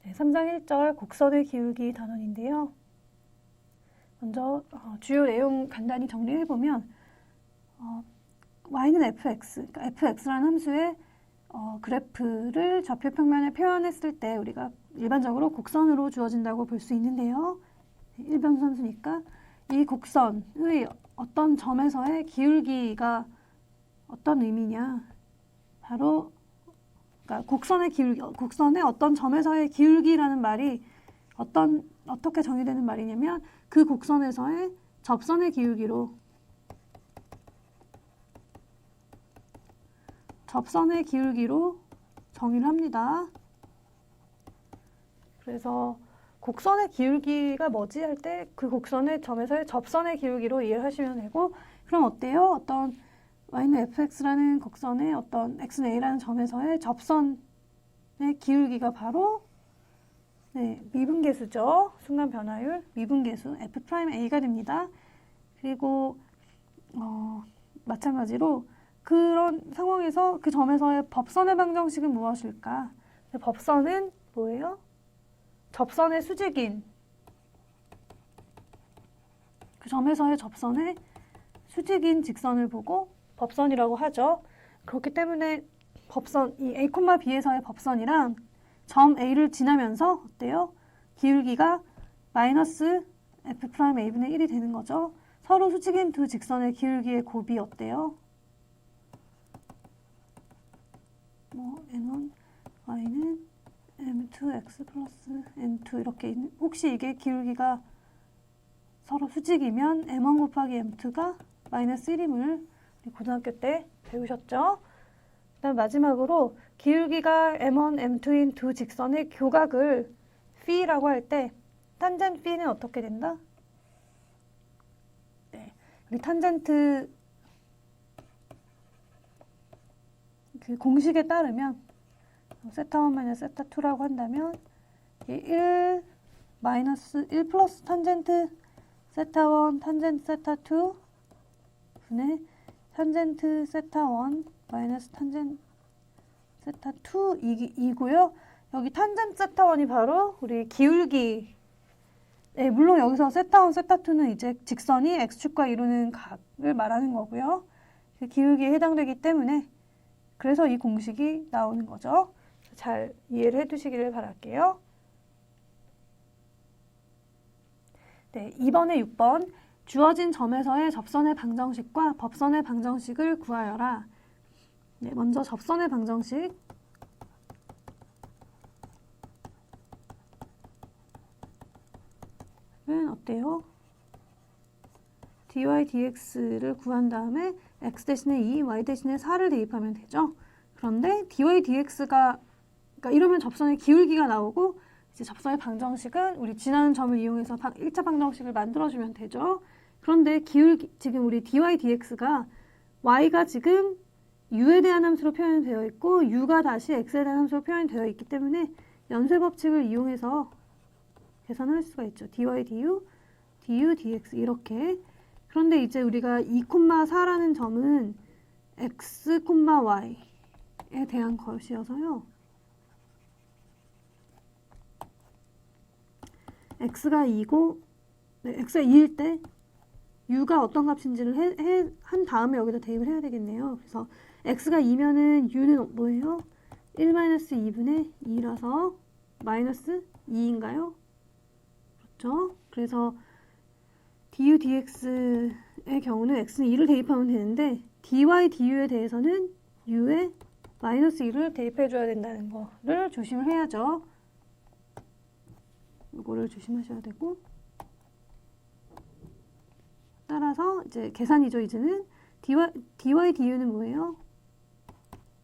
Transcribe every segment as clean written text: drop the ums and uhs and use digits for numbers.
네, 3장 1절 곡선의 기울기 단원인데요. 먼저 주요 내용 간단히 정리해보면 y는 fx, 그러니까 fx라는 함수의 그래프를 좌표 평면에 표현했을 때 우리가 일반적으로 곡선으로 주어진다고 볼 수 있는데요. 일변수 함수니까 이 곡선의 어떤 점에서의 기울기가 어떤 의미냐, 바로 그러니까 곡선의 어떤 점에서의 기울기라는 말이 어떻게 정의되는 말이냐면 그 곡선에서의 접선의 기울기로 정의를 합니다. 그래서 곡선의 기울기가 뭐지 할 때 그 곡선의 점에서의 접선의 기울기로 이해를 하시면 되고, 그럼 어때요? 어떤 y는 fx라는 곡선의 어떤 x는 a라는 점에서의 접선의 기울기가 바로 미분계수죠. 순간 변화율 미분계수 f'a가 됩니다. 그리고 마찬가지로 그런 상황에서 그 점에서의 법선의 방정식은 무엇일까? 법선은 뭐예요? 접선의 수직인 그 점에서의 접선의 수직인 직선을 보고 법선이라고 하죠. 그렇기 때문에 법선, 이 a, b에서의 법선이랑 점 a를 지나면서 어때요? 기울기가 마이너스 f'a분의 1이 되는 거죠. 서로 수직인 두 직선의 기울기의 곱이 어때요? n1, y는 m2x 플러스 n2 이렇게 있는, 혹시 이게 기울기가 서로 수직이면 m1 곱하기 m2가 마이너스 1임을 고등학교 때 배우셨죠? 그 다음 마지막으로 기울기가 m1, m2인 두 직선의 교각을 phi라고 할 때 탄젠트 p는 어떻게 된다? 네, 우리 탄젠트 그 공식에 따르면 세타1 마이너스 세타2라고 한다면 1 마이너스 1 플러스 탄젠트 세타1 탄젠트 세타2 분의 탄젠트 세타1 마이너스 탄젠트 세타2 이고요. 여기 탄젠트 세타1이 바로 우리 기울기. 네, 물론 여기서 세타1, 세타2는 이제 직선이 x축과 이루는 각을 말하는 거고요. 기울기에 해당되기 때문에 그래서 이 공식이 나오는 거죠. 잘 이해를 해두시기를 바랄게요. 네, 2번에 6번 주어진 점에서의 접선의 방정식과 법선의 방정식을 구하여라. 네, 먼저 접선의 방정식은 어때요? dy dx를 구한 다음에 x 대신에 2, y 대신에 4를 대입하면 되죠. 그런데 dy dx가 그러니까 이러면 접선의 기울기가 나오고, 이제 접선의 방정식은 우리 지나는 점을 이용해서 1차 방정식을 만들어주면 되죠. 그런데 지금 우리 dy dx가 y가 지금 u에 대한 함수로 표현되어 있고 u가 다시 x에 대한 함수로 표현되어 있기 때문에 연쇄 법칙을 이용해서 계산할 수가 있죠. dy du, du dx 이렇게. 그런데 이제 우리가 2,4라는 점은 x, y에 대한 것이어서요. x가 2고 x가 2일 때 u가 어떤 값인지를 한 다음에 여기다 대입을 해야 되겠네요. 그래서 x가 2면은 u는 뭐예요? 1-2분의 2라서 마이너스 2인가요? 그렇죠? 그래서 du dx의 경우는 x는 2를 대입하면 되는데 dy du에 대해서는 u에 마이너스 2를 대입해줘야 된다는 거를 조심을 해야죠. 이거를 조심하셔야 되고, 따라서 이제 계산이죠. 이제는 dy du는 뭐예요?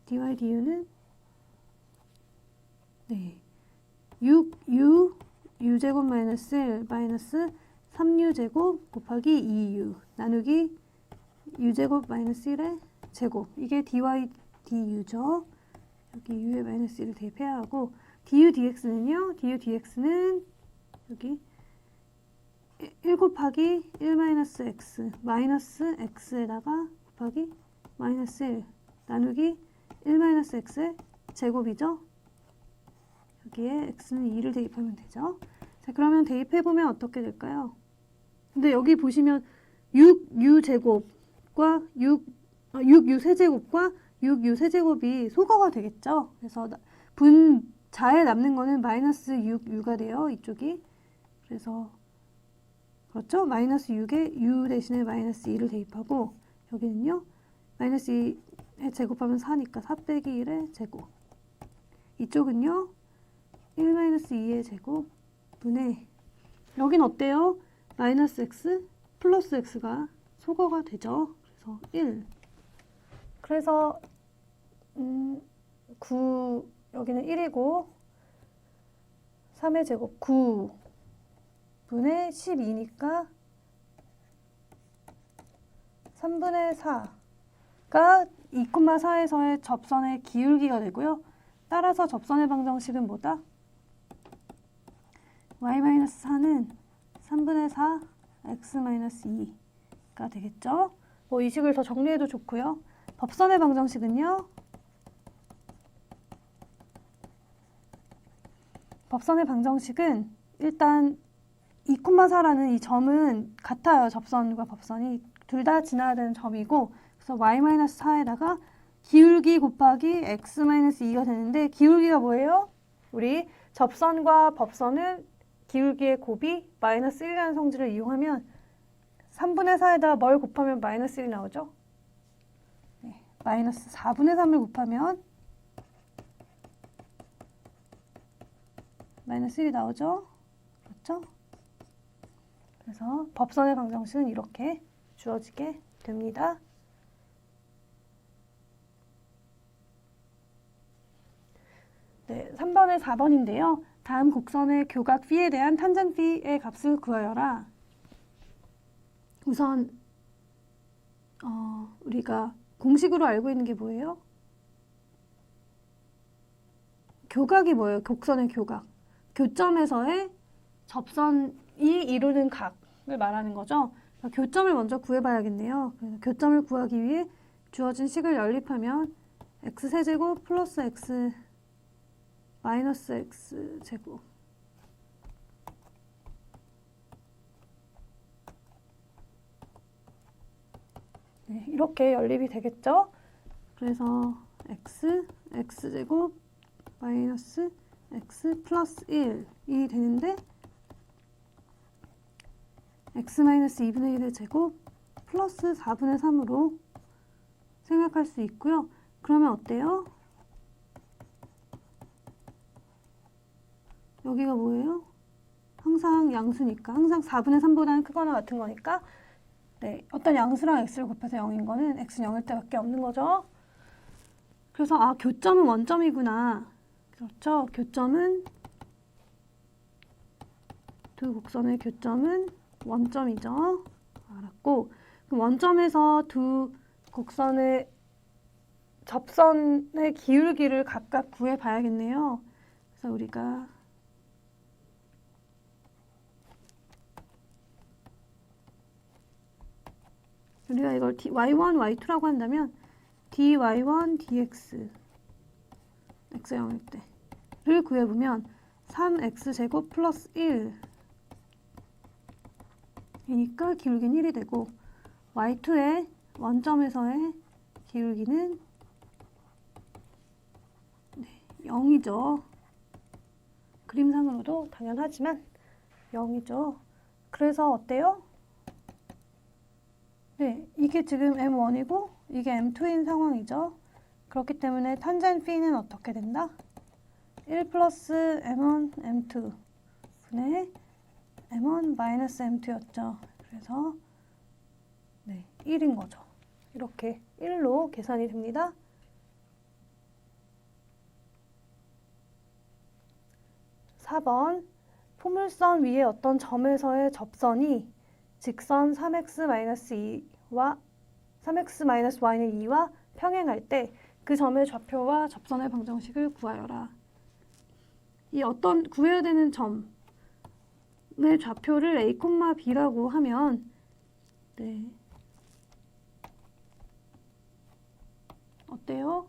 dy du는 6u제곱 마이너스 1 마이너스 3u제곱 곱하기 2u 나누기 u제곱 마이너스 1의 제곱, 이게 dy du죠. 여기 u에 마이너스 1을 대입해야 하고, du dx는요. du dx는 여기 1 곱하기 1 마이너스 x 마이너스 x에다가 곱하기 마이너스 1 나누기 1 마이너스 x의 제곱이죠. 여기에 x는 2를 대입하면 되죠. 자, 그러면 대입해보면 어떻게 될까요? 근데 여기 보시면 6u 세제곱과 6u 세제곱이 소거가 되겠죠. 그래서 분자에 남는 거는 마이너스 6u가 돼요. 이쪽이. 그래서 그렇죠? 마이너스 6에 u 대신에 마이너스 2를 대입하고 여기는요. 마이너스 2에 제곱하면 4니까 4 빼기 1의 제곱. 이쪽은요. 1 마이너스 2의 제곱 분의 여긴 어때요? 마이너스 x 플러스 x가 소거가 되죠. 그래서 1. 그래서 9 여기는 1이고 3의 제곱 9 분의 12니까 3분의 4가 2,4에서의 접선의 기울기가 되고요. 따라서 접선의 방정식은 뭐다? y-4는 3분의 4 x-2가 되겠죠. 뭐 이 식을 더 정리해도 좋고요. 법선의 방정식은요. 법선의 방정식은 일단 2,4라는 이 점은 같아요. 접선과 법선이 둘 다 지나야 되는 점이고 그래서 y-4에다가 기울기 곱하기 x-2가 되는데 기울기가 뭐예요? 우리 접선과 법선은 기울기의 곱이 마이너스 1이라는 성질을 이용하면 3분의 4에다 뭘 곱하면 마이너스 1이 나오죠? 네, 마이너스 4분의 3을 곱하면 마이너스 1이 나오죠? 그렇죠? 그래서 법선의 방정식은 이렇게 주어지게 됩니다. 네, 3번에 4번인데요. 다음 곡선의 교각 P에 대한 탄젠 P의 값을 구하여라. 우선 우리가 공식으로 알고 있는 게 뭐예요? 교각이 뭐예요? 곡선의 교각. 교점에서의 접선이 이루는 각을 말하는 거죠. 그러니까 교점을 먼저 구해봐야겠네요. 그래서 교점을 구하기 위해 주어진 식을 연립하면 x세제곱 플러스 x 마이너스 x제곱 네, 이렇게 연립이 되겠죠? 그래서 x제곱 마이너스 x 플러스 1이 되는데 x 마이너스 2분의 1의 제곱 플러스 4분의 3으로 생각할 수 있고요. 그러면 어때요? 여기가 뭐예요? 항상 양수니까 항상 4분의 3보다는 크거나 같은 거니까 네, 어떤 양수랑 x를 곱해서 0인 거는 x는 0일 때밖에 없는 거죠. 그래서 아, 교점은 원점이구나. 그렇죠? 교점은 두 곡선의 교점은 원점이죠. 알았고 그럼 원점에서 두 곡선의 접선의 기울기를 각각 구해봐야겠네요. 그래서 우리가 이걸 y1, y2라고 한다면 dy1, dx x 0일 때를 구해보면 3x제곱 플러스 1이니까 기울기는 1이 되고 y2의 원점에서의 기울기는 0이죠. 그림상으로도 당연하지만 0이죠. 그래서 어때요? 네, 이게 지금 M1이고 이게 M2인 상황이죠. 그렇기 때문에 탄젠 P는 어떻게 된다? 1 플러스 M1, M2 분의 M1 마이너스 M2였죠. 그래서 네, 1인 거죠. 이렇게 1로 계산이 됩니다. 4번 포물선 위에 어떤 점에서의 접선이 직선 3x-2와 3x-y는 2와 평행할 때 그 점의 좌표와 접선의 방정식을 구하여라. 이 어떤 구해야 되는 점의 좌표를 a, b라고 하면 네. 어때요?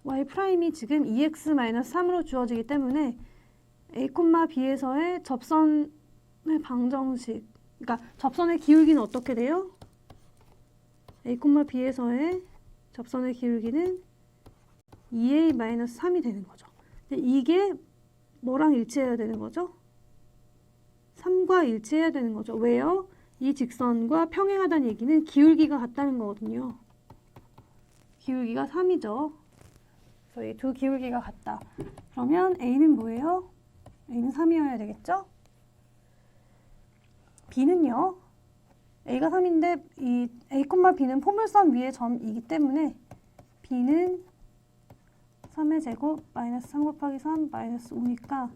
y' 지금 2x-3으로 주어지기 때문에 a, b에서의 접선의 방정식, 그러니까 접선의 기울기는 어떻게 돼요? a, b에서의 접선의 기울기는 2a-3이 되는 거죠. 근데 이게 뭐랑 일치해야 되는 거죠? 3과 일치해야 되는 거죠. 왜요? 이 직선과 평행하다는 얘기는 기울기가 같다는 거거든요. 기울기가 3이죠. 그래서 이 두 기울기가 같다. 그러면 A는 뭐예요? A는 3이어야 되겠죠? B는요? A가 3인데 이 A, B는 포물선 위의 점이기 때문에 B는 3의 제곱 마이너스 3 곱하기 3 마이너스 5니까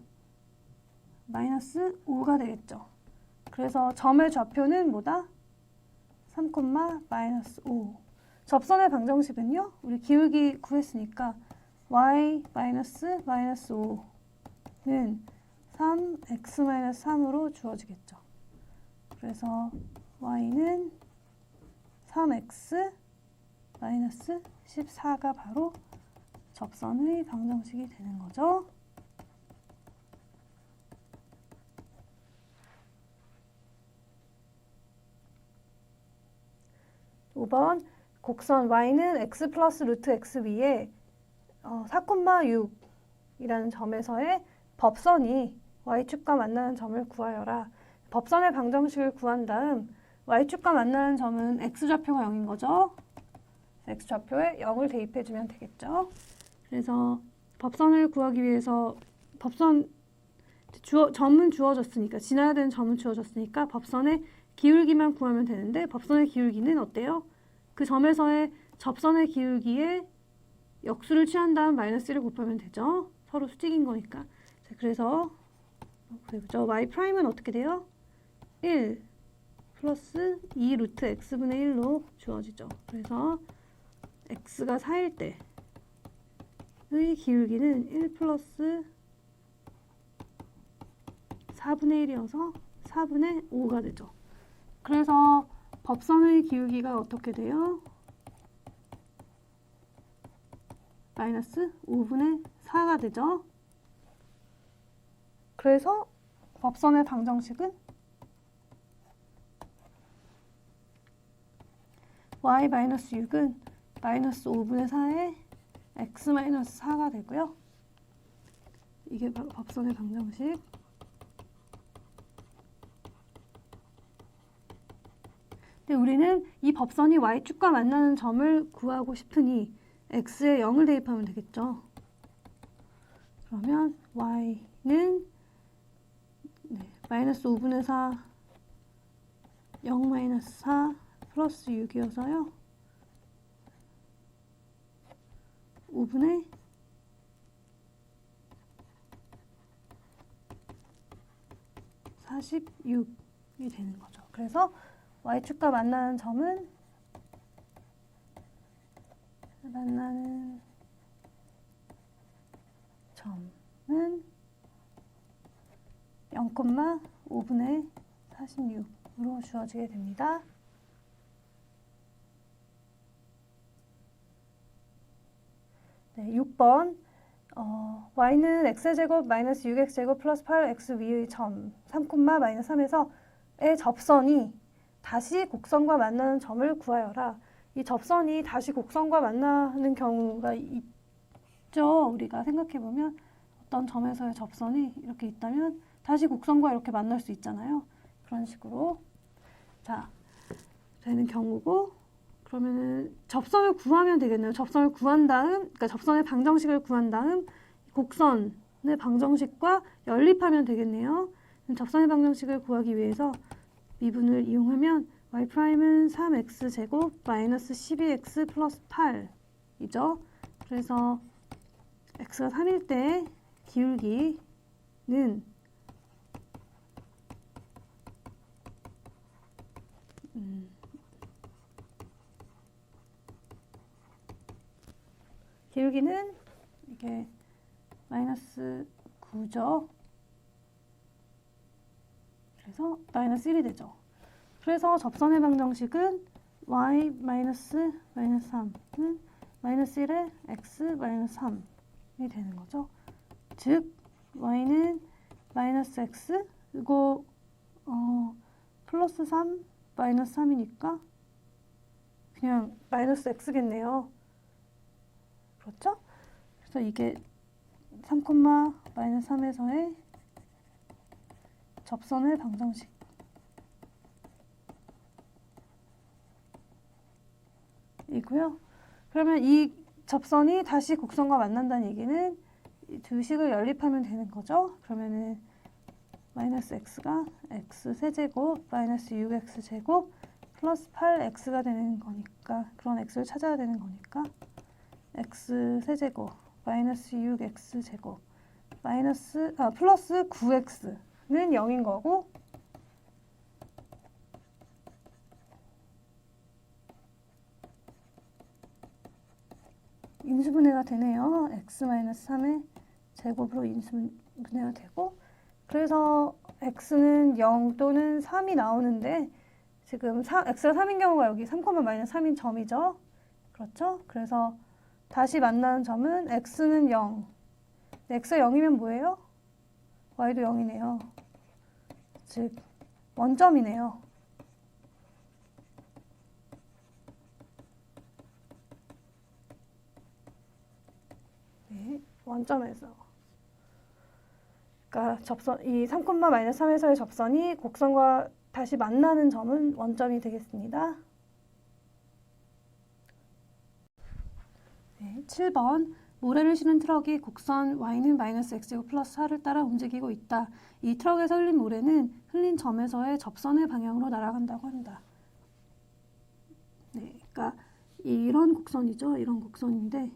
마이너스 5가 되겠죠. 그래서 점의 좌표는 뭐다? 3, 마이너스 5. 접선의 방정식은요? 우리 기울기 구했으니까 y 마이너스 5는 3x-3으로 주어지겠죠. 그래서 y는 3x 마이너스 14가 바로 접선의 방정식이 되는 거죠. (5번) 곡선 y는 x 플러스 루트 x 위에 4,6이라는 점에서의 법선이 y축과 만나는 점을 구하여라. 법선의 방정식을 구한 다음 y축과 만나는 점은 x좌표가 0인 거죠. x좌표에 0을 대입해주면 되겠죠. 그래서 법선을 구하기 위해서 점은 주어졌으니까, 지나야 되는 점은 주어졌으니까 법선의 기울기만 구하면 되는데, 법선의 기울기는 어때요? 그 점에서의 접선의 기울기에 역수를 취한 다음 마이너스 1을 곱하면 되죠. 서로 수직인 거니까. 자, 그래서 y'은 어떻게 돼요? 1 플러스 2 루트 x분의 1로 주어지죠. 그래서 x가 4일 때의 기울기는 1 플러스 4분의 1이어서 4분의 5가 되죠. 그래서 법선의 기울기가 어떻게 돼요? 마이너스 5분의 4가 되죠. 그래서 법선의 방정식은 y-6은 마이너스 5분의 4에 x-4가 되고요. 이게 바로 법선의 방정식. 근데 우리는 이 법선이 y축과 만나는 점을 구하고 싶으니 x에 0을 대입하면 되겠죠. 그러면 y는 마이너스 5분의 4, 0 마이너스 4 플러스 6이어서요. 5분의 46이 되는 거죠. 그래서 y축과 만나는 점은 0,5분의 46으로 주어지게 됩니다. 네, 6번 y는 x제곱 마이너스 6x제곱 플러스 8x 위의 점 3, 마이너스 3에서 의 접선이 다시 곡선과 만나는 점을 구하여라. 이 접선이 다시 곡선과 만나는 경우가 있죠. 우리가 생각해보면 어떤 점에서의 접선이 이렇게 있다면 다시 곡선과 이렇게 만날 수 있잖아요. 그런 식으로 되는 경우고, 그러면은 접선을 구하면 되겠네요. 접선을 구한 다음, 그러니까 접선의 방정식을 구한 다음 곡선의 방정식과 연립하면 되겠네요. 접선의 방정식을 구하기 위해서 미분을 이용하면 y'은 3x제곱 마이너스 12x 플러스 8이죠. 그래서 x가 3일 때 기울기는 기울기는 이게 마이너스 9죠. 그래서 마이너스 1이 되죠. 그래서 접선의 방정식은 y 마이너스 3은 마이너스 1에 x 마이너스 3이 되는 거죠. 즉 y는 마이너스 x 이거 플러스 3 마이너스 3이니까 그냥 마이너스 x겠네요. 그렇죠? 그래서 이게 3, 마이너스 3에서의 접선의 방정식 이고요. 그러면 이 접선이 다시 곡선과 만난다는 얘기는 이 두 식을 연립하면 되는 거죠. 그러면은 마이너스 x가 x 세제곱 마이너스 6x 제곱 플러스 8x가 되는 거니까 그런 x를 찾아야 되는 거니까 x 세제곱 마이너스 6x 제곱 플러스 9x는 0인 거고 인수분해가 되네요. x 마이너스 3의 제곱으로 인수분해가 되고 그래서 x는 0 또는 3이 나오는데 지금 x가 3인 경우가 여기 3, 마이너스 3인 점이죠. 그렇죠? 그래서 다시 만나는 점은 x는 0. x가 0이면 뭐예요? y도 0이네요. 즉 원점이네요. 네, 원점에서 그러니까 이 3, 마이너스 3에서의 접선이 곡선과 다시 만나는 점은 원점이 되겠습니다. 네, 7번 모래를 실은 트럭이 곡선 y는 마이너스 x제곱 플러스 4를 따라 움직이고 있다. 이 트럭에서 흘린 모래는 흘린 점에서의 접선의 방향으로 날아간다고 한다. 네, 그러니까 이런 곡선이죠. 이런 곡선인데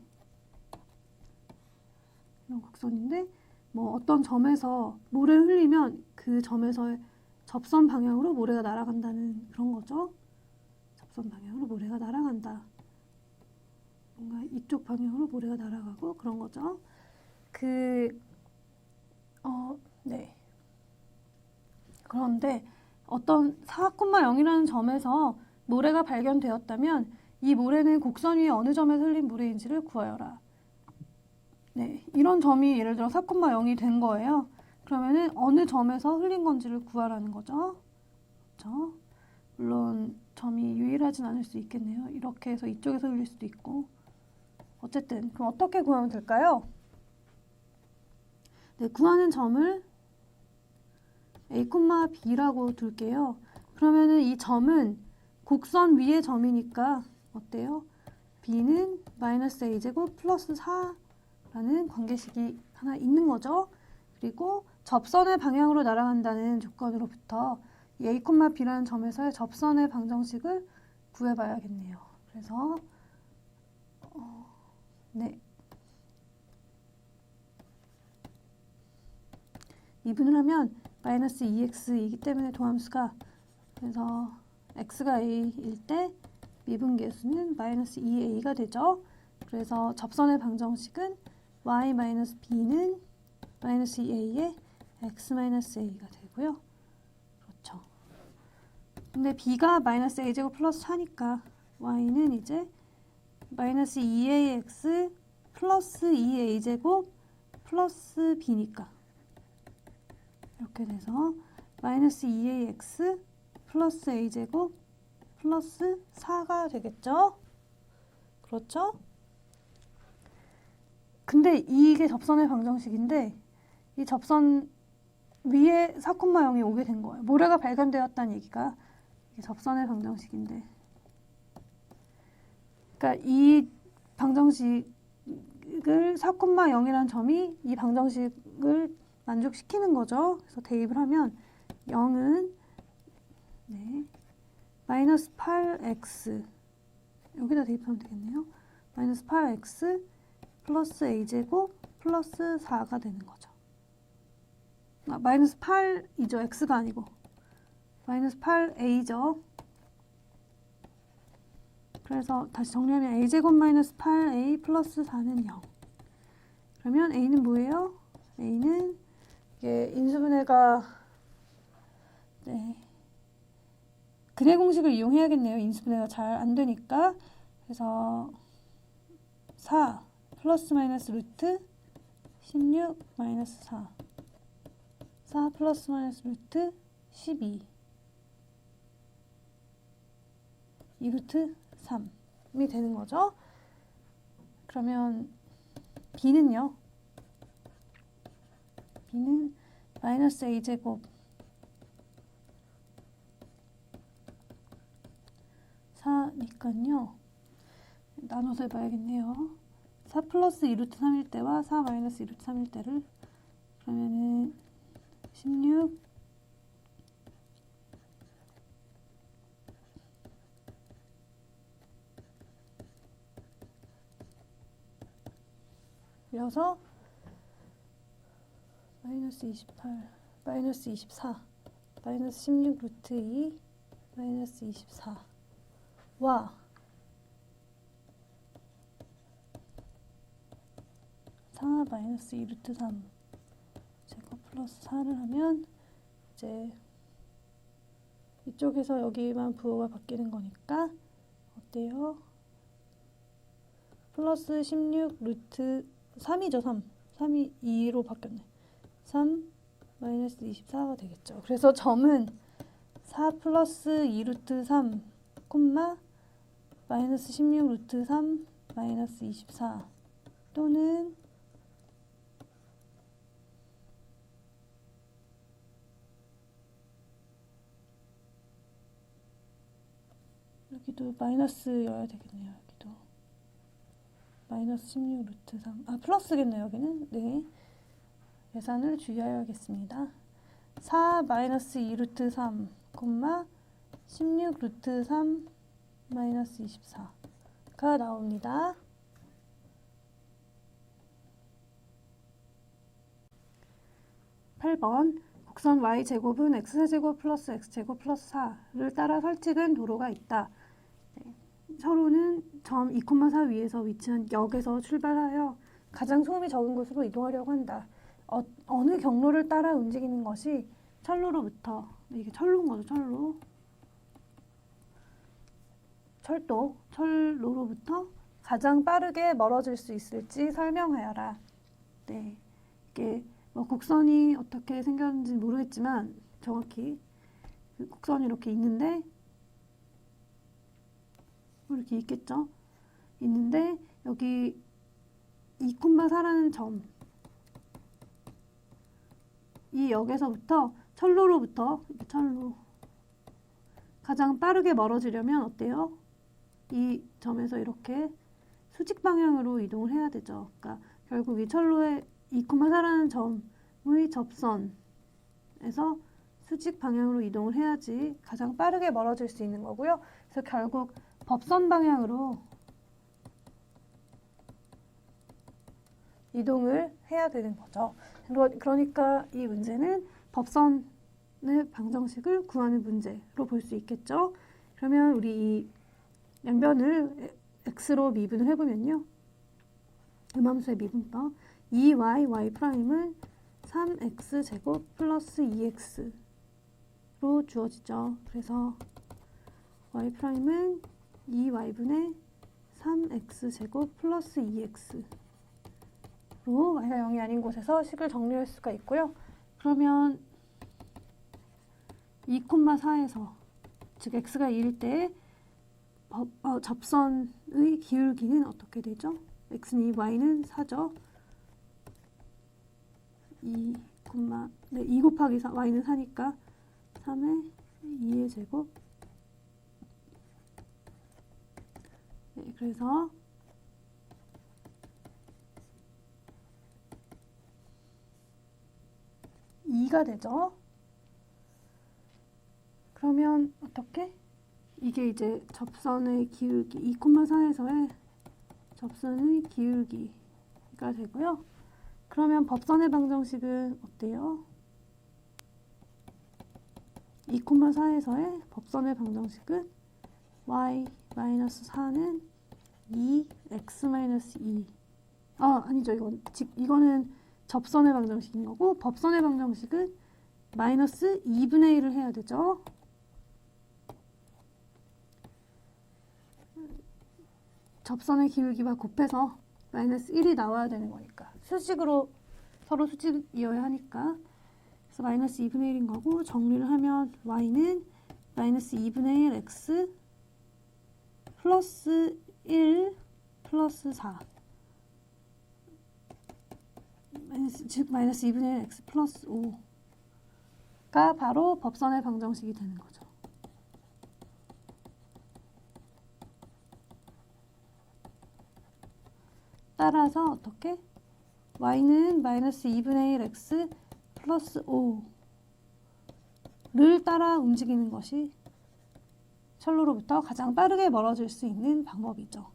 뭐 어떤 점에서 모래를 흘리면 그 점에서의 접선 방향으로 모래가 날아간다는 그런 거죠. 접선 방향으로 모래가 날아간다. 뭔가 이쪽 방향으로 모래가 날아가고 그런 거죠. 네. 그런데 어떤 4,0이라는 점에서 모래가 발견되었다면 이 모래는 곡선 위에 어느 점에서 흘린 모래인지를 구하여라. 네, 이런 점이 예를 들어 4,0이 된 거예요. 그러면은 어느 점에서 흘린 건지를 구하라는 거죠. 그렇죠? 물론 점이 유일하진 않을 수 있겠네요. 이렇게 해서 이쪽에서 흘릴 수도 있고. 어쨌든 그럼 어떻게 구하면 될까요? 네, 구하는 점을 a, b라고 둘게요. 그러면은 이 점은 곡선 위의 점이니까 어때요? b는 마이너스 a제곱 플러스 4라는 관계식이 하나 있는 거죠. 그리고 접선의 방향으로 날아간다는 조건으로부터 이 a, b라는 점에서의 접선의 방정식을 구해봐야겠네요. 그래서 네, 미분을 하면 마이너스 2x이기 때문에 도함수가 그래서 x가 a일 때 미분계수는 마이너스 2a가 되죠. 그래서 접선의 방정식은 y 마이너스 b는 마이너스 2a에 x 마이너스 a가 되고요. 그렇죠. 근데 b가 마이너스 a제곱 플러스 4니까 y는 이제 마이너스 2ax 플러스 2a제곱 플러스 b니까 이렇게 돼서 마이너스 2ax 플러스 a제곱 플러스 4가 되겠죠? 그렇죠? 근데 이게 접선의 방정식인데 이 접선 위에 4,0이 오게 된 거예요. 모래가 발견되었다는 얘기가 이게 접선의 방정식인데 그러니까 이 방정식을 4,0이라는 점이 이 방정식을 만족시키는 거죠. 그래서 대입을 하면 0은 네, 마이너스 8x 여기다 대입하면 되겠네요. 마이너스 8x 플러스 a제곱 플러스 4가 되는 거죠. 마이너스 8이죠. x가 아니고 마이너스 8a죠. 그래서 다시 정리하면 a제곱 마이너스 8a 플러스 4는 0. 그러면 a는 뭐예요? a는 이게 인수분해가 네, 근해 공식을 이용해야겠네요. 인수분해가 잘 안 되니까. 그래서 4 플러스 마이너스 루트 16 마이너스 4 4 플러스 마이너스 루트 12 2루트 3이 되는 거죠. 그러면 b는요. b는 마이너스 a제곱 4니까요. 나눠서 해봐야겠네요. 4 플러스 2루트 3일 때와 4 마이너스 2루트 3일 때를 그러면은 16 이어서 마이너스 28 마이너스 24 마이너스 16 루트 2 마이너스 24와 4 마이너스 2 루트 3 제곱 플러스 4를 하면 이제 이쪽에서 여기만 부호가 바뀌는 거니까 어때요? 플러스 16 루트 3이죠. 3이 2로 바뀌었네. 3 마이너스 24가 되겠죠. 그래서 점은 4 플러스 2 루트 3 콤마 마이너스 16 루트 3 마이너스 24 또는 여기도 마이너스여야 되겠네요. 여기도 마이너스 16 루트 3 플러스겠네요. 여기는 네 계산을 주의하여야겠습니다. 4 마이너스 2 루트 3 콤마 16 루트 3 마이너스 24가 나옵니다. (8번) 곡선 y제곱은 x제곱 플러스 x제곱 플러스 4를 따라 설치된 도로가 있다. 네. 서로는 점 2,4 위에서 위치한 역에서 출발하여 가장 소음이 적은 곳으로 이동하려고 한다. 어느 경로를 따라 움직이는 것이 철로로부터 이게 철로인 거죠. 철로로부터 가장 빠르게 멀어질 수 있을지 설명하여라. 네, 이게 뭐 곡선이 어떻게 생겼는지 모르겠지만 정확히 그 곡선이 이렇게 있는데 이렇게 있겠죠. 있는데 여기 2,4라는 점, 이 역에서부터 철로로부터 철로 가장 빠르게 멀어지려면 어때요? 이 점에서 이렇게 수직 방향으로 이동을 해야 되죠. 그러니까 결국 이 철로의 2,4라는 점의 접선에서 수직 방향으로 이동을 해야지 가장 빠르게 멀어질 수 있는 거고요. 그래서 결국 법선 방향으로 이동을 해야 되는 거죠. 그러니까 이 문제는 법선의 방정식을 구하는 문제로 볼 수 있겠죠. 그러면 우리 이 양변을 x로 미분을 해보면요. 음함수의 미분법 2y, y''은 3x제곱 플러스 2x로 주어지죠. 그래서 y''은 2y분의 3x제곱 플러스 2x 로 y가 0이 아닌 곳에서 식을 정리할 수가 있고요. 그러면 2,4에서 즉 x가 2일 때 접선의 기울기는 어떻게 되죠? x는 2, y는 4죠. 2 곱하기 4, y는 4니까 3의 2의 제곱. 네, 그래서 가 되죠. 그러면 어떻게? 이게 이제 접선의 기울기 2,4에서의 접선의 기울기가 되고요. 그러면 법선의 방정식은 어때요? 2,4에서의 법선의 방정식은 y-4는 2x-2 아니죠. 이거는 접선의 방정식인 거고 법선의 방정식은 마이너스 2분의 1을 해야 되죠. 접선의 기울기와 곱해서 마이너스 1이 나와야 되는 거니까. 수직으로 서로 수직이어야 하니까. 그래서 마이너스 2분의 1인 거고 정리를 하면 y는 마이너스 2분의 1 x 플러스 1 플러스 4 즉 마이너스 2분의 1 x 플러스 5가 바로 법선의 방정식이 되는 거죠. 따라서 어떻게? y는 마이너스 2분의 1 x 플러스 5를 따라 움직이는 것이 철로로부터 가장 빠르게 멀어질 수 있는 방법이죠.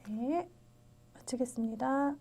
네, 마치겠습니다.